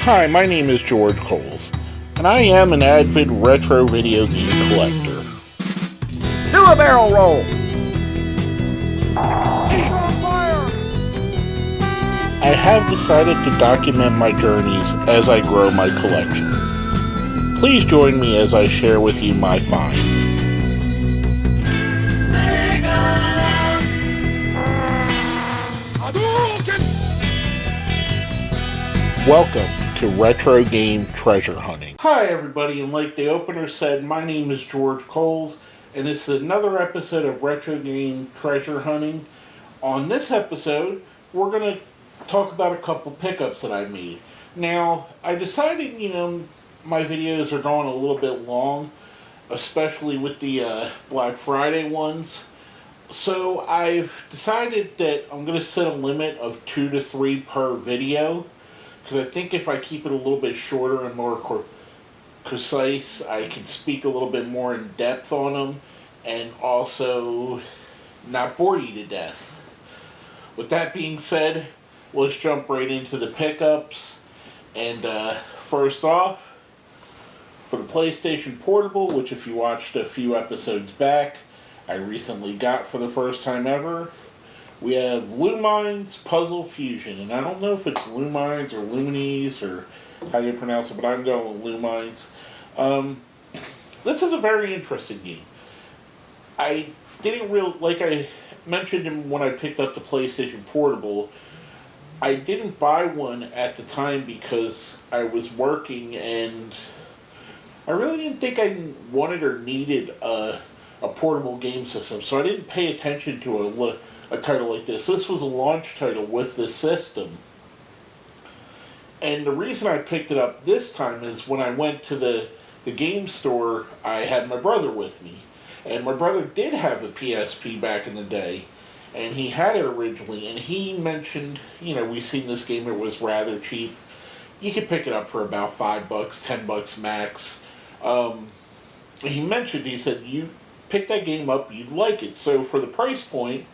Hi, my name is George Coles, and I am an avid retro video game collector. Do a barrel roll! I have decided to document my journeys as I grow my collection. Please join me as I share with you my finds. Welcome to Retro Game Treasure Hunting. Hi everybody, and like the opener said, my name is George Coles, and this is another episode of Retro Game Treasure Hunting. On this episode, we're going to talk about a couple pickups that I made. Now, I decided, my videos are going a little bit long, especially with the Black Friday ones. So I've decided that I'm going to set a limit of 2 to 3 per video. Because I think if I keep it a little bit shorter and more concise, I can speak a little bit more in depth on them and also not bore you to death. With that being said, let's jump right into the pickups. And first off, for the PlayStation Portable, which if you watched a few episodes back, I recently got for the first time ever, we have Lumines Puzzle Fusion, and I don't know if it's Lumines or Lumines or how you pronounce it, but I'm going with Lumines. This is a very interesting game. I didn't really, like I mentioned when I picked up the PlayStation Portable, I didn't buy one at the time because I was working and I really didn't think I wanted or needed a portable game system, so I didn't pay attention to a title like this. This was a launch title with this system. And the reason I picked it up this time is when I went to the game store, I had my brother with me. And my brother did have a PSP back in the day. And he had it originally. And he mentioned, we seen this game, it was rather cheap. You could pick it up for about $5, $10 max. He said, you pick that game up, you'd like it. So for the price point,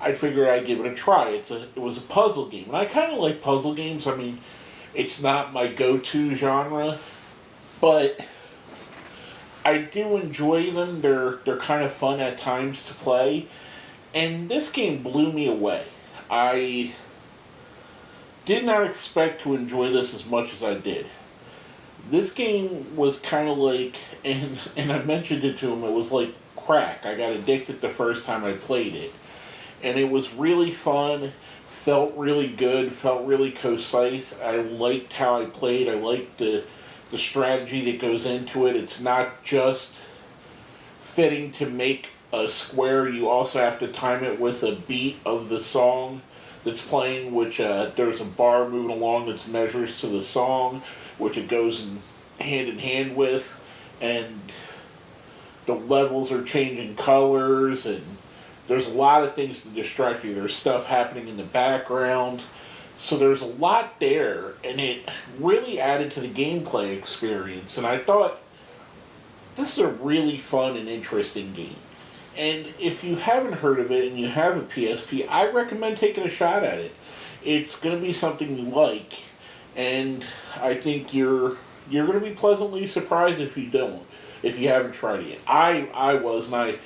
I figured I'd give it a try. It was a puzzle game, and I kind of like puzzle games. I mean, it's not my go-to genre, but I do enjoy them. They're kind of fun at times to play, and this game blew me away. I did not expect to enjoy this as much as I did. This game was kind of like, and I mentioned it to him, it was like crack. I got addicted the first time I played it. And it was really fun, felt really good, felt really concise. I liked how I played. I liked the strategy that goes into it. It's not just fitting to make a square. You also have to time it with a beat of the song that's playing, which there's a bar moving along that measures to the song, which it goes in hand with. And the levels are changing colors, and there's a lot of things to distract you. There's stuff happening in the background. So there's a lot there, and it really added to the gameplay experience. And I thought, this is a really fun and interesting game. And if you haven't heard of it and you have a PSP, I recommend taking a shot at it. It's going to be something you like, and I think you're going to be pleasantly surprised if you haven't tried it. I was, and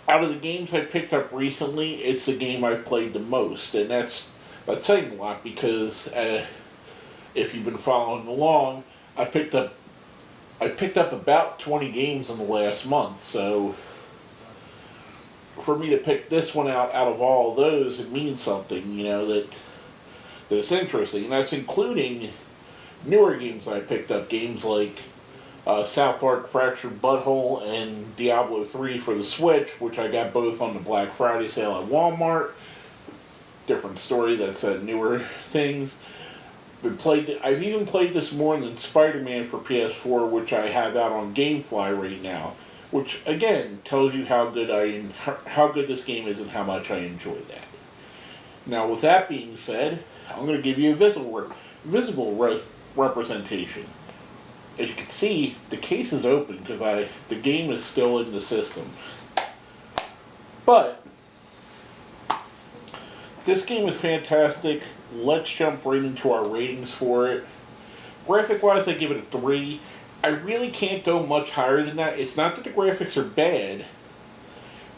out of the games I picked up recently, it's the game I've played the most, and that's saying a lot because if you've been following along, I picked up about 20 games in the last month. So for me to pick this one out of all those, it means something, that it's interesting, and that's including newer games I picked up, games like South Park Fractured Butthole and Diablo 3 for the Switch, which I got both on the Black Friday sale at Walmart. Different story, that's newer things. I've even played this more than Spider-Man for PS4, which I have out on GameFly right now, which again tells you how good this game is and how much I enjoy that. Now, with that being said, I'm going to give you a visible representation. As you can see, the case is open because the game is still in the system. But This game is fantastic. Let's jump right into our ratings for it. Graphic-wise, I give it a 3. I really can't go much higher than that. It's not that the graphics are bad.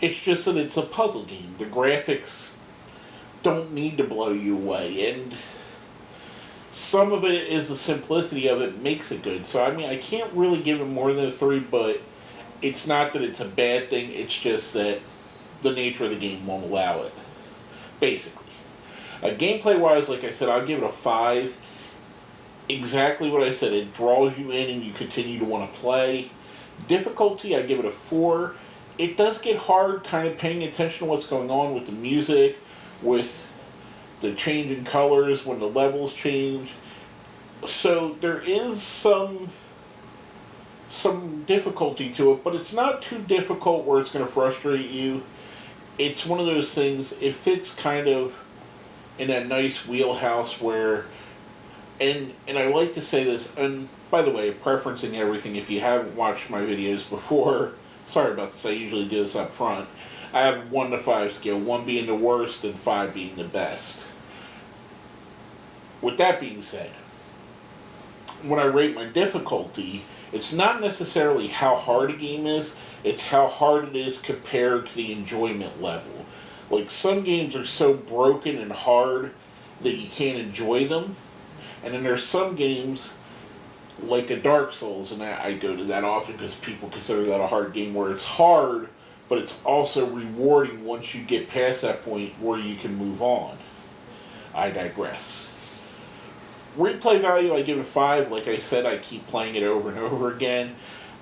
It's just that it's a puzzle game. The graphics don't need to blow you away. And some of it is the simplicity of it makes it good. So, I mean, I can't really give it more than a 3, but it's not that it's a bad thing. It's just that the nature of the game won't allow it, basically. Gameplay-wise, like I said, I'll give it a 5. Exactly what I said. It draws you in and you continue to want to play. Difficulty, I give it a 4. It does get hard kind of paying attention to what's going on with the music, with the change in colors when the levels change. So there is some difficulty to it, but it's not too difficult where it's going to frustrate you. It's one of those things, it fits kind of in that nice wheelhouse where, and I like to say this, and by the way, preferencing everything, if you haven't watched my videos before, sorry about this, I usually do this up front. I have a 1 to 5 scale, 1 being the worst and 5 being the best. With that being said, when I rate my difficulty, it's not necessarily how hard a game is, it's how hard it is compared to the enjoyment level. Like, some games are so broken and hard that you can't enjoy them, and then there's some games, like a Dark Souls, and I go to that often because people consider that a hard game, where it's hard, but it's also rewarding once you get past that point where you can move on. I digress. Replay value, I give it a 5. Like I said, I keep playing it over and over again.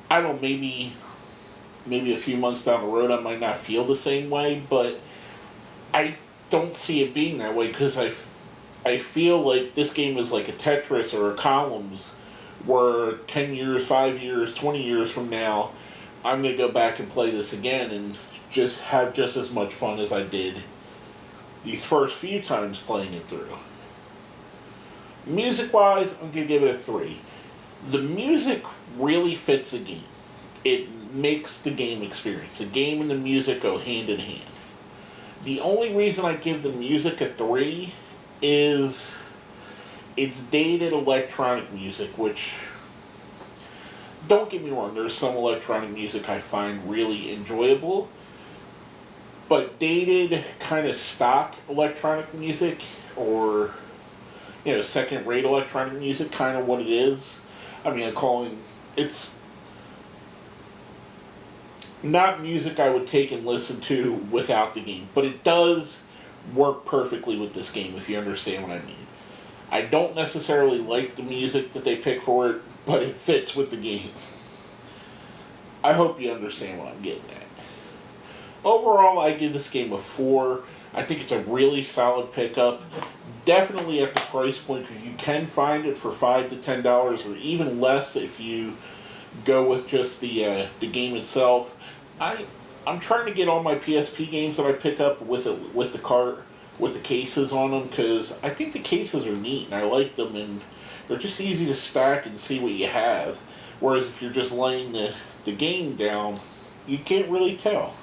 I don't know, maybe a few months down the road I might not feel the same way, but I don't see it being that way because I feel like this game is like a Tetris or a Columns, where 10 years, 5 years, 20 years from now, I'm going to go back and play this again and just have just as much fun as I did these first few times playing it through. Music-wise, I'm going to give it a 3. The music really fits the game. It makes the game experience. The game and the music go hand in hand. The only reason I give the music a 3 is it's dated electronic music, which, don't get me wrong, there's some electronic music I find really enjoyable, but dated kind of stock electronic music, or second-rate electronic music, kind of what it is. I mean, it's not music I would take and listen to without the game, but it does work perfectly with this game, if you understand what I mean. I don't necessarily like the music that they pick for it, but it fits with the game. I hope you understand what I'm getting at. Overall, I give this game a 4. I think it's a really solid pickup. Definitely at the price point, because you can find it for $5 to $10, or even less if you go with just the game itself. I'm trying to get all my PSP games that I pick up with the cases on them, because I think the cases are neat and I like them, and they're just easy to stack and see what you have. Whereas if you're just laying the game down, you can't really tell.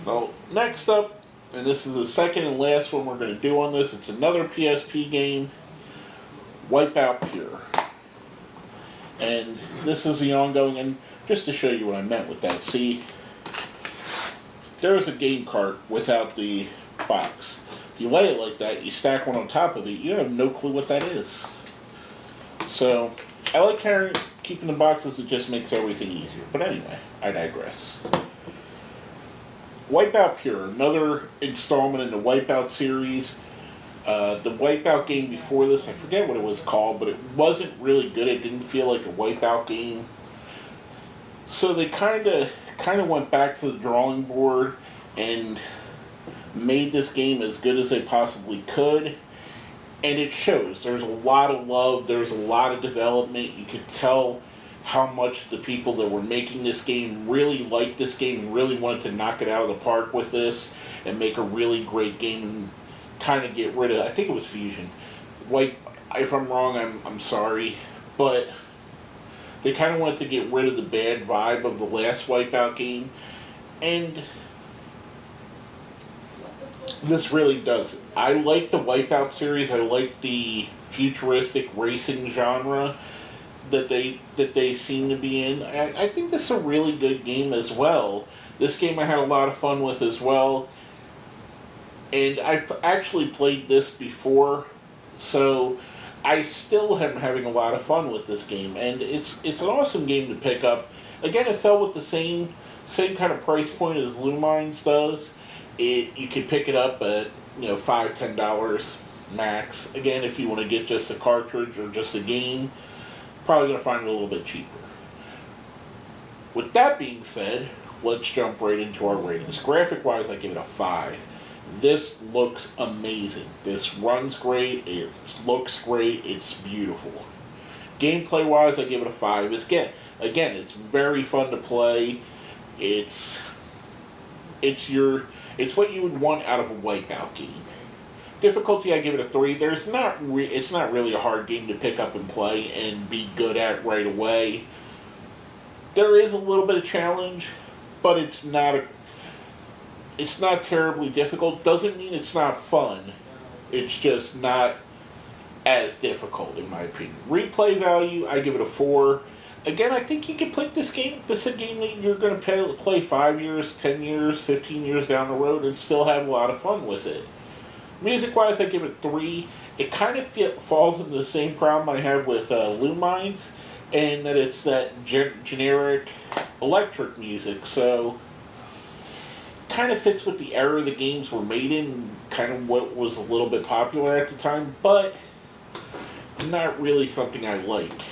Well, next up, and this is the second and last one we're going to do on this, it's another PSP game, Wipeout Pure. And this is the ongoing, and just to show you what I meant with that, see, there's a game cart without the box. If you lay it like that, you stack one on top of it, you have no clue what that is. So, I like keeping the boxes, it just makes everything easier. But anyway, I digress. Wipeout Pure, another installment in the Wipeout series. The Wipeout game before this, I forget what it was called, but it wasn't really good. It didn't feel like a Wipeout game. So they kind of went back to the drawing board and made this game as good as they possibly could. And it shows. There's a lot of love. There's a lot of development. You could tell how much the people that were making this game really liked this game and really wanted to knock it out of the park with this and make a really great game and kind of get rid of, I think it was Fusion. If I'm wrong, I'm sorry. But they kind of wanted to get rid of the bad vibe of the last Wipeout game. And This really doesn't. I like the Wipeout series. I like the futuristic racing genre that they seem to be in. I think this is a really good game as well. This game I had a lot of fun with as well. And I've actually played this before, so I still am having a lot of fun with this game. And it's an awesome game to pick up. Again, it fell with the same kind of price point as Lumines does. You can pick it up at $5-10 max. Again, if you want to get just a cartridge or just a game, probably going to find it a little bit cheaper. With that being said, let's jump right into our ratings. Graphic-wise, I give it a 5. This looks amazing. This runs great. It looks great. It's beautiful. Gameplay-wise, I give it a 5. Again, it's very fun to play. It's what you would want out of a Wipeout game. Difficulty, I give it a 3. It's not really a hard game to pick up and play and be good at right away. There is a little bit of challenge, but it's not terribly difficult. Doesn't mean it's not fun. It's just not as difficult, in my opinion. Replay value, I give it a 4. Again, I think you can play this game. This is a game that you're going to play 5 years, 10 years, 15 years down the road and still have a lot of fun with it. Music-wise, I give it 3. It kind of falls into the same problem I had with Lumines, and that it's that generic electric music, so kind of fits with the era the games were made in, kind of what was a little bit popular at the time, but not really something I like.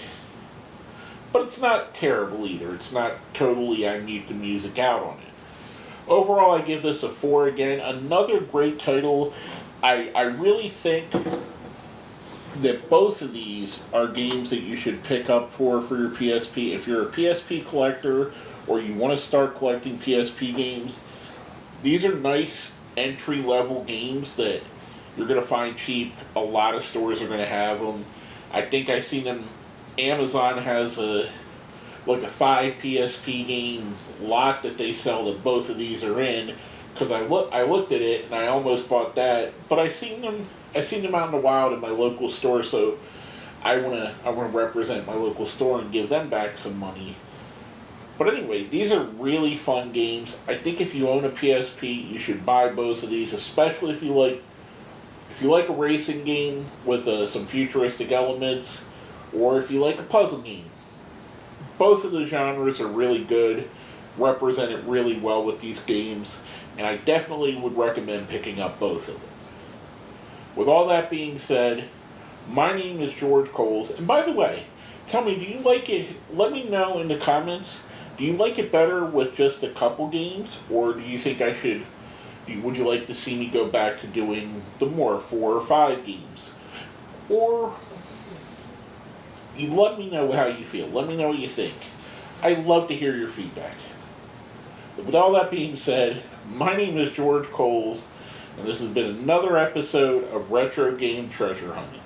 But it's not terrible either. It's not totally I mute the music out on it. Overall, I give this a 4 again. Another great title. I really think that both of these are games that you should pick up for your PSP. If you're a PSP collector or you want to start collecting PSP games, these are nice entry-level games that you're going to find cheap. A lot of stores are going to have them. I think I've seen them. Amazon has a 5 PSP game lot that they sell that both of these are in. Because I looked at it and I almost bought that, but I seen them out in the wild in my local store, so I wanna represent my local store and give them back some money. But anyway, these are really fun games. I think if you own a PSP, you should buy both of these, especially if you like a racing game with some futuristic elements, or if you like a puzzle game. Both of the genres are really good, represented really well with these games, and I definitely would recommend picking up both of them. With all that being said, my name is George Coles, and by the way, tell me, do you like it? Let me know in the comments. Do you like it better with just a couple games, or do you think would you like to see me go back to doing the more 4 or 5 games? Or you let me know how you feel. Let me know what you think. I'd love to hear your feedback. But with all that being said, my name is George Coles, and this has been another episode of Retro Game Treasure Hunting.